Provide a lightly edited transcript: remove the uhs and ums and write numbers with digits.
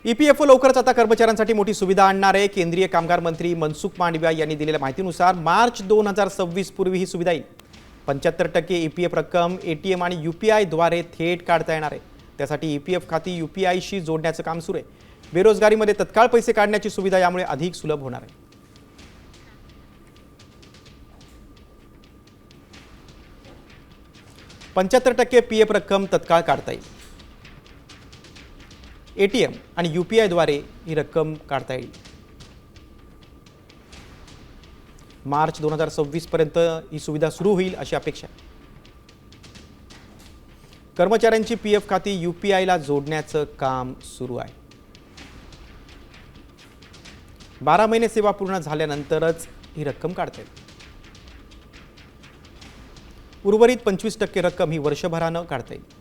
EPFO लवकरच आता कर्मचाऱ्यांसाठी मोठी सुविधा आणणार आहे। केंद्रीय कामगार मंत्री मनसुख मांडविया यांनी दिलेल्या माहितीनुसार मार्च 2026 पूर्वी ही सुविधा येईल। 75% ईपीएफ रक्कम एटीएम आणि यूपीआय द्वारे थेट काढता येणार आहे। त्यासाठी ईपीएफ खाती यूपीआयशी जोडण्याचं काम सुरू आहे। बेरोजगारीमध्ये तत्काळ पैसे काढण्याची सुविधा यामुळे अधिक सुलभ होणार आहे। 75% पीएफ रक्कम तत्काळ काढता येईल। एटीएम आणि यूपीआय द्वारे ही रक्कम काढता येईल। मार्च 2026 पर्यंत ही सुविधा सुरू होईल अशी अपेक्षा आहे। कर्मचाऱ्यांची पीएफ खाती यूपीआयला जोडण्याचं काम सुरू आहे। 12 महिने सेवा पूर्ण झाल्यानंतरच ही रक्कम काढता येईल। उर्वरित 25% रक्कम ही वर्षभरानं काढता येईल।